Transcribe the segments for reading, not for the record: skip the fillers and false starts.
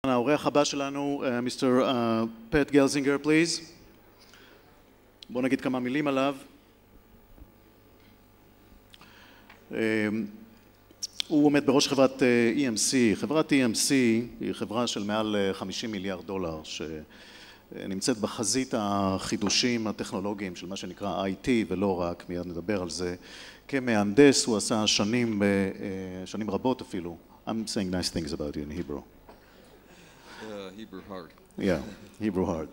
האורח הבא שלנו, מיסטר פט גלזינגר, פליז. בואו נגיד כמה מילים עליו. הוא עומד בראש חברת EMC. חברת EMC היא חברה של מעל 50 מיליארד דולר, שנמצאת בחזית החידושים הטכנולוגיים של מה שנקרא IT, ולא רק, מיד נדבר על זה. כמהנדס הוא עשה שנים רבות אפילו. I'm saying nice things about you in Hebrew. Hebrew hard. Yeah, Hebrew hard.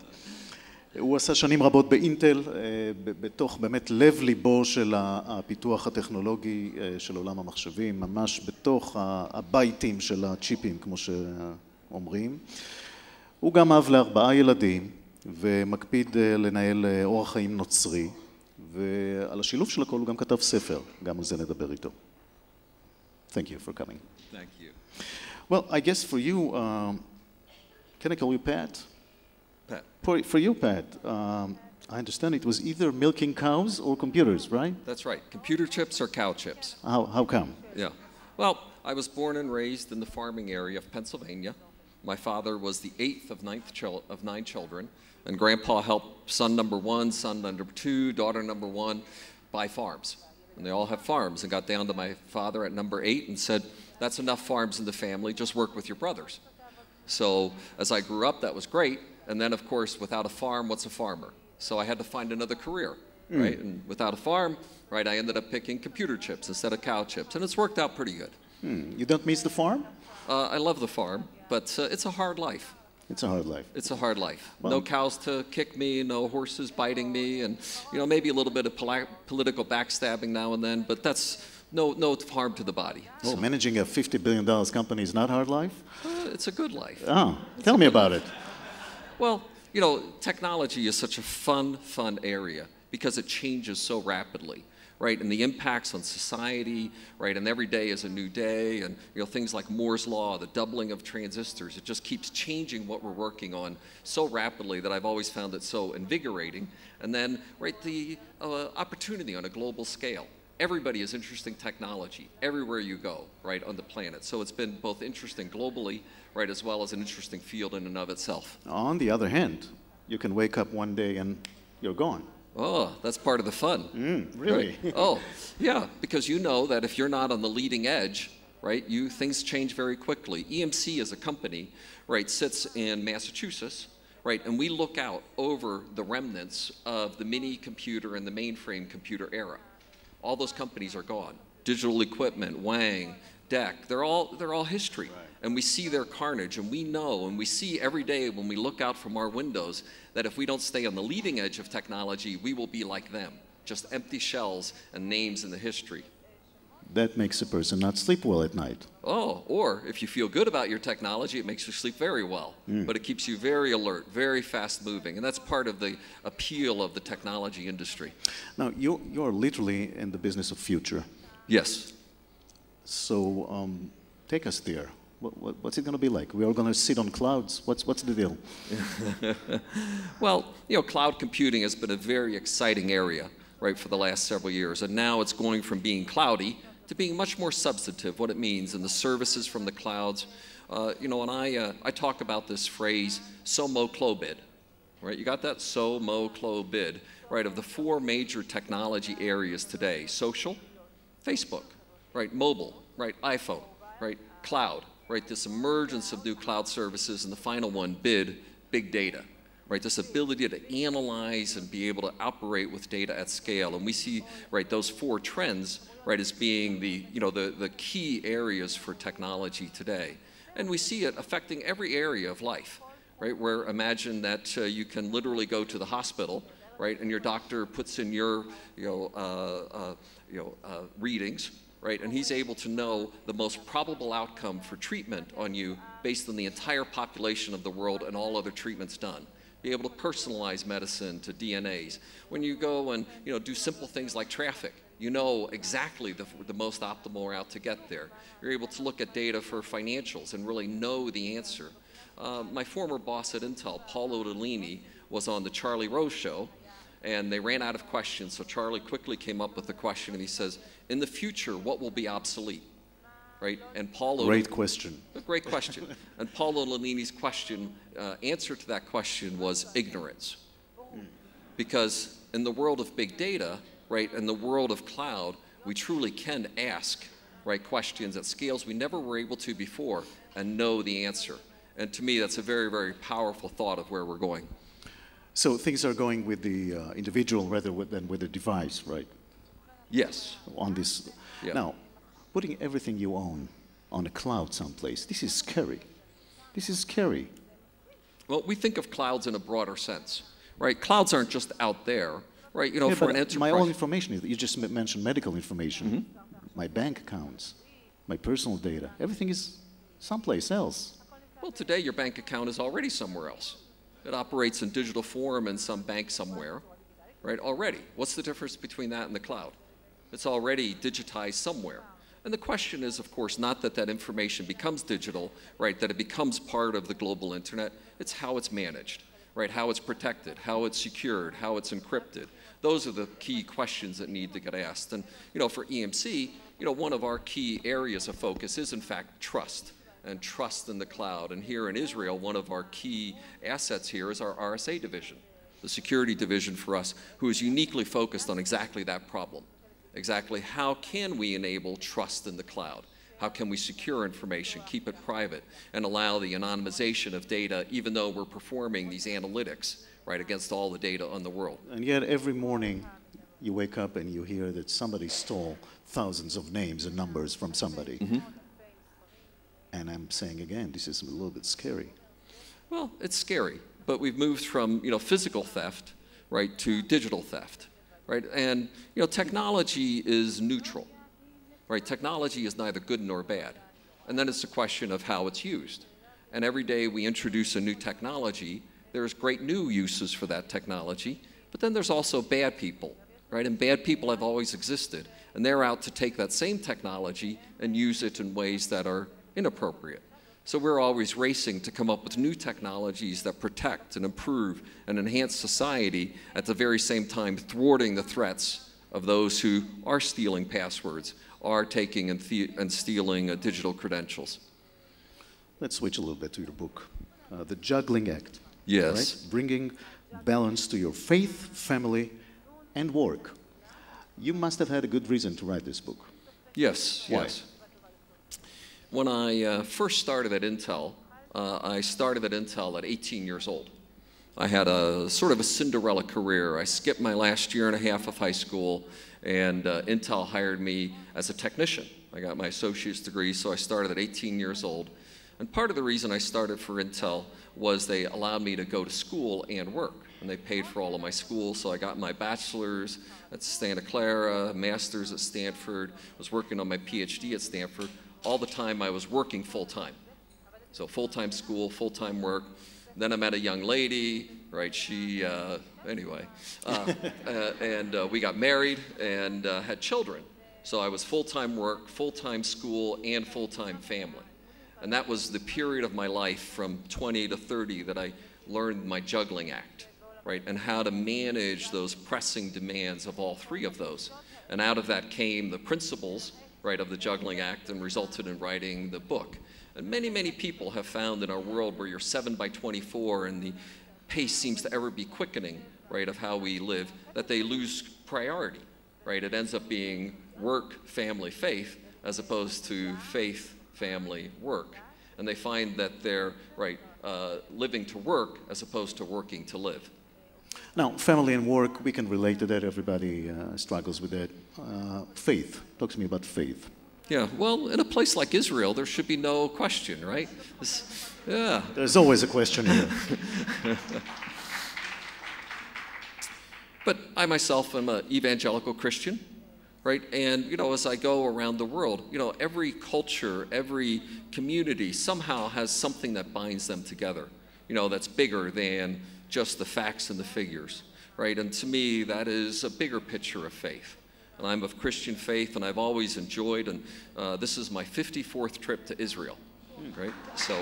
הוא עשה שנים רבות באינטל, בתוך באמת לב ליבו של הפיתוח הטכנולוגי של עולם המחשבים, ממש בתוך הבייטים של הצ'יפים, כמו שאומרים. הוא גם אב ל4 ילדים, ומקפיד לנהל אורח חיים נוצרי, ועל השילוב של הכל הוא גם כתב ספר, גם על זה נדבר איתו. Thank you for coming. Thank you. Well, I guess for you, can I call you Pat? Pat. For you, Pat, I understand it was either milking cows or computers, right? That's right. Computer chips or cow chips. How come? Yeah. Well, I was born and raised in the farming area of Pennsylvania. My father was the 8th of 9 children, and Grandpa helped son number 1, son number 2, daughter number 1 buy farms. And they all have farms, and got down to my father at number 8 and said, that's enough farms in the family, just work with your brothers. So as I grew up, that was great. And then, of course, without a farm, what's a farmer? So I had to find another career, right? And without a farm, right, I ended up picking computer chips instead of cow chips. And it's worked out pretty good. You don't miss the farm? I love the farm, but it's a hard life. It's a hard life. It's a hard life. Well, no cows to kick me, no horses biting me, and, you know, maybe a little bit of political backstabbing now and then, but that's no harm to the body. Oh, so managing a $50 billion company is not hard life? It's a good life. Oh, tell me about it. Well, you know, technology is such a fun area because it changes so rapidly, right? And the impacts on society, right? And every day is a new day, and, you know, things like Moore's Law, the doubling of transistors, it just keeps changing what we're working on so rapidly that I've always found it so invigorating. And then, right, the opportunity on a global scale. Everybody is interested in technology everywhere you go, right, on the planet. So it's been both interesting globally, right, as well as an interesting field in and of itself. On the other hand, you can wake up one day and you're gone. Oh, that's part of the fun. Really? Right? Oh, yeah, because you know that if you're not on the leading edge, right, things change very quickly. EMC as a company, right, sits in Massachusetts, right, and we look out over the remnants of the mini computer and the mainframe computer era. All those companies are gone. Digital Equipment, Wang, DEC, they're all history. Right. And we see their carnage, and we know, and we see every day when we look out from our windows that if we don't stay on the leading edge of technology, we will be like them, just empty shells and names in the history. That makes a person not sleep well at night. Oh, or if you feel good about your technology, it makes you sleep very well. But it keeps you very alert, very fast moving, and that's part of the appeal of the technology industry. Now, you're literally in the business of future. Yes. So take us there. What's it going to be like? We're all going to sit on clouds. What's the deal? Well, you know, cloud computing has been a very exciting area, right, for the last several years, and now it's going from being cloudy to being much more substantive, what it means, and the services from the clouds. You know, and I talk about this phrase, SOMO CLOBID, right? You got that? SOMO CLOBID, right, of the 4 major technology areas today: social, Facebook, right, mobile, right, iPhone, right, cloud, right, this emergence of new cloud services, and the final one, big data. Right, this ability to analyze and be able to operate with data at scale. And we see, right, those 4 trends, right, as being the key areas for technology today. And we see it affecting every area of life, right, where imagine that you can literally go to the hospital, right, and your doctor puts in your, readings, right, and he's able to know the most probable outcome for treatment on you based on the entire population of the world and all other treatments done. Be able to personalize medicine to DNAs. When you go and, you know, do simple things like traffic, you know exactly the most optimal route to get there. You're able to look at data for financials and really know the answer. My former boss at Intel, Paul Otellini, was on the Charlie Rose show, and they ran out of questions, so Charlie quickly came up with the question, and he says, in the future, what will be obsolete? right? And Great question. A great question. And Paulo Lanini's answer to that question was ignorance. Because in the world of big data, right, in the world of cloud, we truly can ask, right, questions at scales we never were able to before and know the answer. And to me, that's a very, very powerful thought of where we're going. So things are going with the individual rather than with the device, right? Yes. On this. Yeah. Now, putting everything you own on a cloud someplace, this is scary. This is scary. Well, we think of clouds in a broader sense, right? Clouds aren't just out there, right? You know, for an enterprise. My own information, you just mentioned medical information, my bank accounts, my personal data, everything is someplace else. Well, today your bank account is already somewhere else. It operates in digital form in some bank somewhere, right, already. What's the difference between that and the cloud? It's already digitized somewhere. And the question is, of course, not that that information becomes digital, right, that it becomes part of the global internet. It's how it's managed, right, how it's protected, how it's secured, how it's encrypted. Those are the key questions that need to get asked. And, you know, for EMC, you know, one of our key areas of focus is, in fact, trust. And trust in the cloud. And here in Israel, one of our key assets here is our RSA division, the security division for us, who is uniquely focused on exactly that problem. Exactly how can we enable trust in the cloud? How can we secure information, keep it private, and allow the anonymization of data even though we're performing these analytics, right, against all the data on the world? And yet every morning you wake up and you hear that somebody stole thousands of names and numbers from somebody. And I'm saying again, this is a little bit scary. Well, it's scary, but we've moved from, you know, physical theft, right, to digital theft, right? And, you know, technology is neutral, right? Technology is neither good nor bad. And then it's a question of how it's used. And every day we introduce a new technology, there's great new uses for that technology, but then there's also bad people, right? And bad people have always existed, and they're out to take that same technology and use it in ways that are inappropriate. So we're always racing to come up with new technologies that protect and improve and enhance society at the very same time thwarting the threats of those who are stealing passwords, are taking and stealing digital credentials. Let's switch a little bit to your book. The Juggling Act. Yes. Right? Bringing balance to your faith, family, and work. You must have had a good reason to write this book. Yes, Why? yes. When I first started at Intel, I started at Intel at 18 years old. I had a sort of a Cinderella career. I skipped my last year and a half of high school, and Intel hired me as a technician. I got my associate's degree, so I started at 18 years old. And part of the reason I started for Intel was they allowed me to go to school and work. And they paid for all of my school, so I got my bachelor's at Santa Clara, master's at Stanford, was working on my PhD at Stanford. All the time I was working full-time. So full-time school, full-time work. Then I met a young lady, right, she, anyway. And we got married and had children. So I was full-time work, full-time school, and full-time family. And that was the period of my life from 20 to 30 that I learned my juggling act, right, and how to manage those pressing demands of all three of those. And out of that came the principles, right, of the juggling act and resulted in writing the book. And many, many people have found in our world where you're 7 by 24 and the pace seems to ever be quickening, right, of how we live, that they lose priority, right? It ends up being work, family, faith, as opposed to faith, family, work. And they find that they're, right, living to work as opposed to working to live. Now, family and work, we can relate to that. Everybody struggles with that. Faith. Talk to me about faith. Yeah, well, in a place like Israel, there should be no question, right? Yeah. There's always a question here. But I myself am an evangelical Christian, right? And, you know, as I go around the world, you know, every culture, every community somehow has something that binds them together, you know, that's bigger than just the facts and the figures, right? And to me, that is a bigger picture of faith. And I'm of Christian faith, and I've always enjoyed, and this is my 54th trip to Israel, right? So,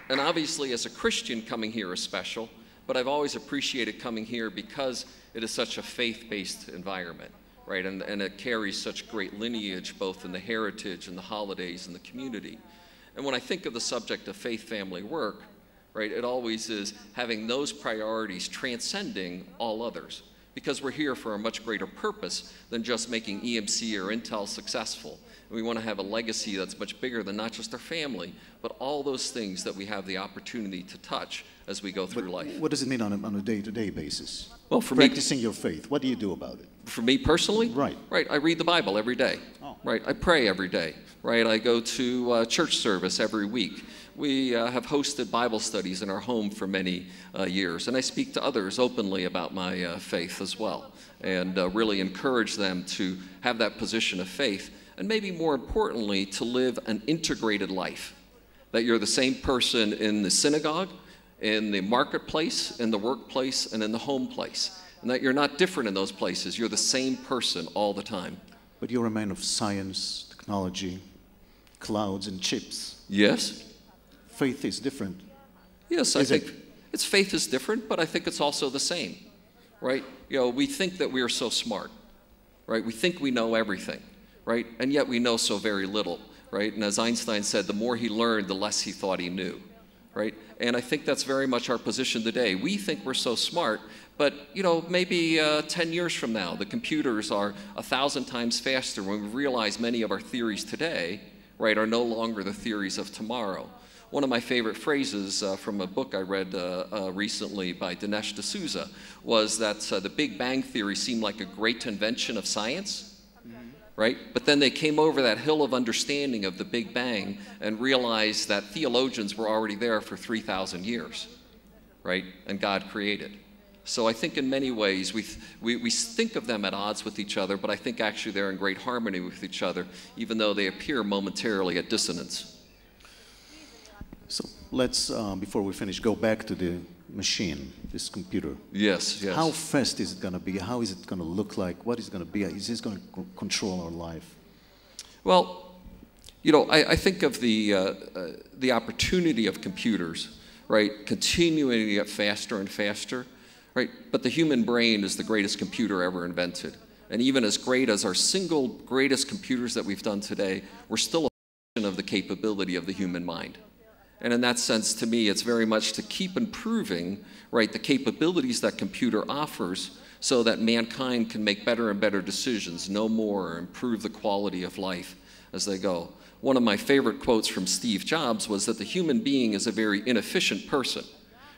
and obviously as a Christian coming here is special, but I've always appreciated coming here because it is such a faith-based environment, right? And it carries such great lineage, both in the heritage and the holidays and the community. And when I think of the subject of faith, family, work, right, it always is having those priorities transcending all others, because we're here for a much greater purpose than just making EMC or Intel successful. And we want to have a legacy that's much bigger than not just our family, but all those things that we have the opportunity to touch as we go through life. What does it mean on a day-to-day basis? Well, for practicing your faith, what do you do about it? For me personally? Right. Right, I read the Bible every day. Oh. Right, I pray every day. Right, I go to church service every week. We have hosted Bible studies in our home for many years, and I speak to others openly about my faith as well, and really encourage them to have that position of faith, and maybe more importantly, to live an integrated life. That you're the same person in the synagogue, in the marketplace, in the workplace, and in the home place, and that you're not different in those places. You're the same person all the time. But you're a man of science, technology, clouds and chips. Yes. Faith is different. Yes, I think its faith is different, but I think it's also the same, right? You know, we think that we are so smart, right? We think we know everything, right? And yet we know so very little, right? And as Einstein said, the more he learned, the less he thought he knew, right? And I think that's very much our position today. We think we're so smart, but you know, maybe 10 years from now, the computers are 1,000 times faster when we realize many of our theories today, right, are no longer the theories of tomorrow. One of my favorite phrases from a book I read recently by Dinesh D'Souza was that the Big Bang Theory seemed like a great invention of science, right? But then they came over that hill of understanding of the Big Bang and realized that theologians were already there for 3,000 years, right? And God created. So I think in many ways we think of them at odds with each other, but I think actually they're in great harmony with each other, even though they appear momentarily at dissonance. So let's, before we finish, go back to the machine, this computer. Yes, yes. How fast is it going to be? How is it going to look like? What is it going to be? Is this going to control our life? Well, you know, I think of the opportunity of computers, right, continuing to get faster and faster, right? But the human brain is the greatest computer ever invented. And even as great as our single greatest computers that we've done today, we're still a function of the capability of the human mind. And in that sense, to me, it's very much to keep improving, right, the capabilities that computer offers so that mankind can make better and better decisions, know more, or improve the quality of life as they go. One of my favorite quotes from Steve Jobs was that the human being is a very inefficient person,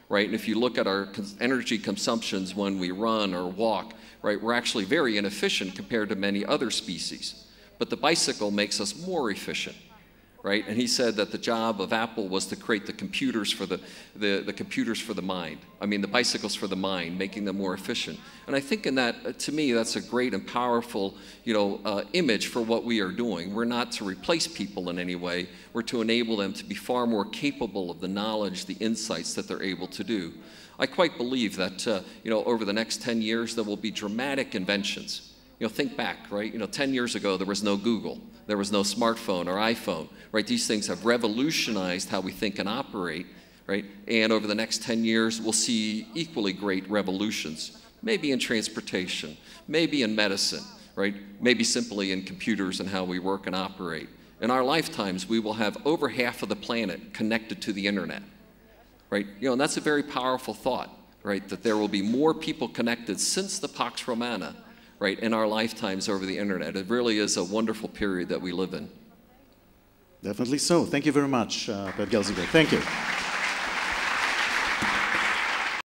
right? And if you look at our energy consumptions when we run or walk, right, we're actually very inefficient compared to many other species. But the bicycle makes us more efficient. Right? And he said that the job of Apple was to create the computers for the computers for the mind. I mean, the bicycles for the mind, making them more efficient. And I think in that, to me, that's a great and powerful, you know, image for what we are doing. We're not to replace people in any way. We're to enable them to be far more capable of the knowledge, the insights that they're able to do. I quite believe that, you know, over the next 10 years, there will be dramatic inventions. You know, think back, right? You know, 10 years ago, there was no Google. There was no smartphone or iPhone, right? These things have revolutionized how we think and operate, right? And over the next 10 years, we'll see equally great revolutions, maybe in transportation, maybe in medicine, right? Maybe simply in computers and how we work and operate. In our lifetimes, we will have over half of the planet connected to the internet, right? You know, and that's a very powerful thought, right? That there will be more people connected since the Pax Romana, right, in our lifetimes over the internet. It really is a wonderful period that we live in. Definitely so. Thank you very much, Per Gelsinger. Thank you.